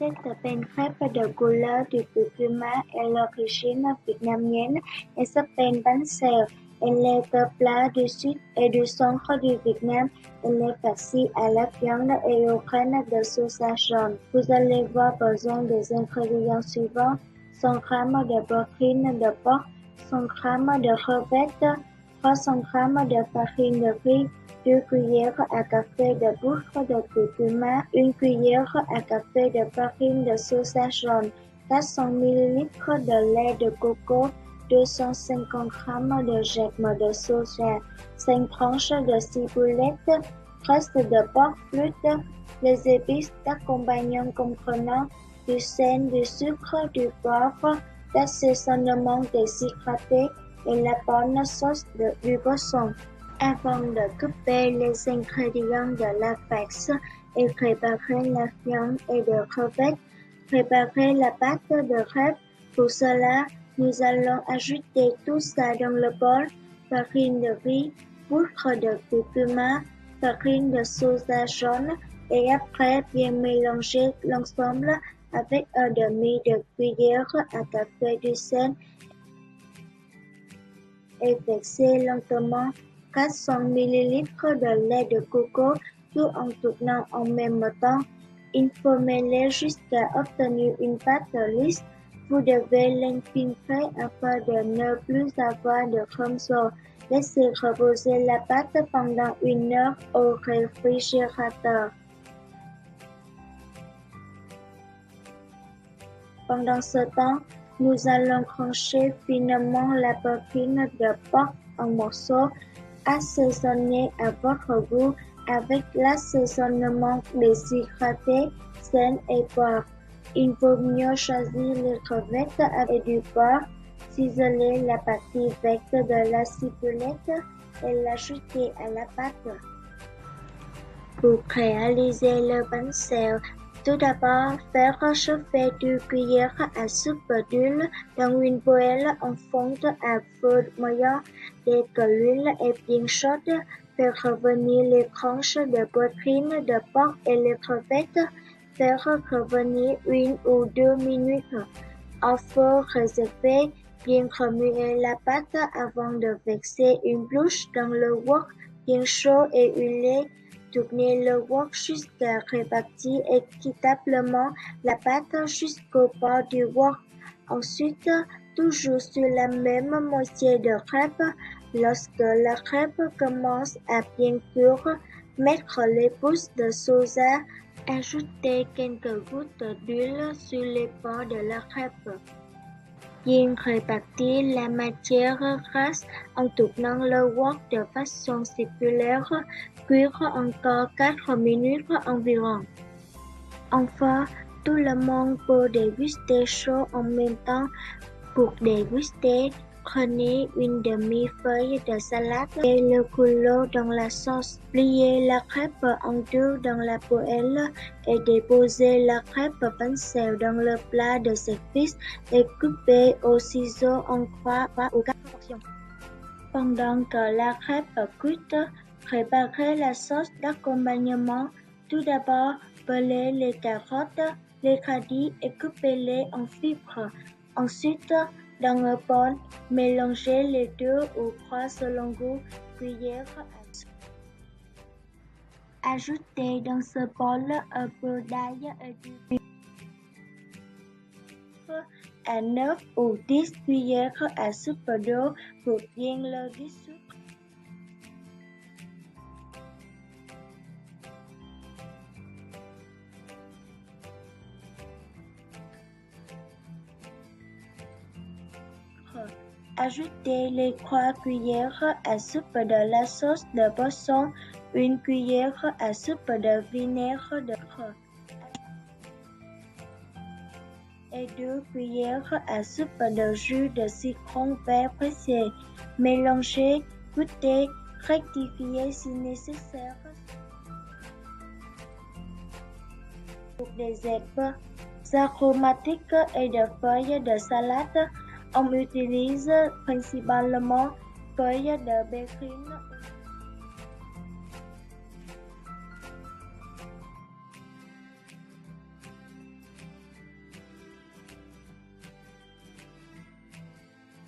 Cette peine crêpe de couleur du curcuma est l'origine vietnamienne et cette peine bánh xèo est le plat du sud et du centre du Vietnam. Elle est farcie à la viande et aux graines de soja jaune. Vous allez voir besoin des ingrédients suivants: 100 g de poitrine de porc, 100 g de crevettes, 300 g de farine de riz, 2 cuillères à café de poudre de curcuma, 1 cuillère à café de farine de soja jaune, 400 ml de lait de coco, 250 g de germes de soja, 5 tranches de ciboulette, reste de porc brut, les épices d'accompagnement comprenant du sel, du sucre, du poivre, d'assaisonnement déshydraté et la bonne sauce du poisson. Avant de couper les ingrédients de la farce et préparer la viande et de crevettes, préparez la pâte de crêpes. Pour cela, nous allons ajouter tout ça dans le bol: farine de riz, poudre de curcuma, farine de soja jaune et après bien mélanger l'ensemble avec un demi de cuillère à café du sel et verser lentement 400 ml de lait de coco tout en tournant en même temps. Il faut mêler jusqu'à obtenir une pâte lisse. Vous devez l'infiltrer afin de ne plus avoir de crumbles. Laissez reposer la pâte pendant 1 heure au réfrigérateur. Pendant ce temps, nous allons trancher finement la poitrine de porc en morceaux. Assaisonnez à votre goût avec l'assaisonnement déshydraté, sel et poivre. Il vaut mieux choisir les crevettes avec du beurre. Ciselez la partie verte de la ciboulette et l'ajoutez à la pâte. Pour réaliser le bánh xèo, tout d'abord, faire chauffer 2 cuillères à soupe d'huile dans une poêle en fonte à feu moyen. Dès que l'huile est bien chaude, faire revenir les tranches de poitrine de porc et les crevettes. Faire revenir 1 ou 2 minutes. Au feu réservé, bien remuer la pâte avant de verser une bouche dans le wok bien chaud et huilé. Tournez le wok jusqu'à répartir équitablement la pâte jusqu'au bord du wok. Ensuite, toujours sur la même moitié de crêpe, lorsque la crêpe commence à bien cuire, mettre les pousses de soja. Ajoutez quelques gouttes d'huile sur les bords de la crêpe. Bien répartir la matière grasse en tournant le wok de façon circulaire. Cuire encore 4 minutes environ. Enfin, tout le monde peut déguster chaud en même temps. Pour déguster, prenez une demi-feuille de salade et le coulez dans la sauce. Pliez la crêpe en deux dans la poêle et déposez la crêpe bánh xèo dans le plat de service et coupez au ciseau en croix ou 4 portions. Pendant que la crêpe cuite, préparez la sauce d'accompagnement. Tout d'abord, pelez les carottes, les radis et coupez-les en fibres. Ensuite, dans un bol, mélangez les 2 ou 3 selon goût cuillères à soupe. Ajoutez dans ce bol un peu d'ail et du vinaigre à 9 ou 10 cuillères à soupe d'eau pour bien le dissoudre. Ajoutez les 3 cuillères à soupe de la sauce de poisson, 1 cuillère à soupe de vinaigre de cidre et 2 cuillères à soupe de jus de citron vert pressé. Mélangez, goûtez, rectifiez si nécessaire. Pour des herbes aromatiques et de feuilles de salade, on utilise principalement feuilles de bécrine.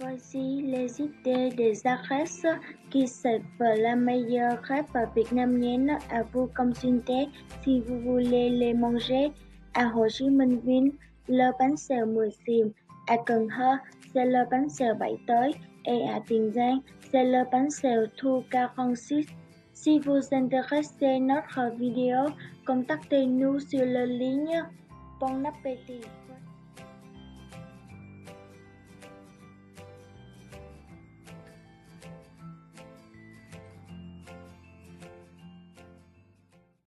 Voici les idées des adresses qui servent la meilleure crêpe vietnamienne à vous consulter si vous voulez les manger. À Hồ Chí Minh Vin, lơ bánh xèo 10 xìm. À Cần Thơ, c'est le bánh xèo 7 tới. Et à Tiền Giang, c'est le bánh xèo Thu 46. Si vous intéressez notre vidéo, contactez-nous sur le ligne. Bon appétit!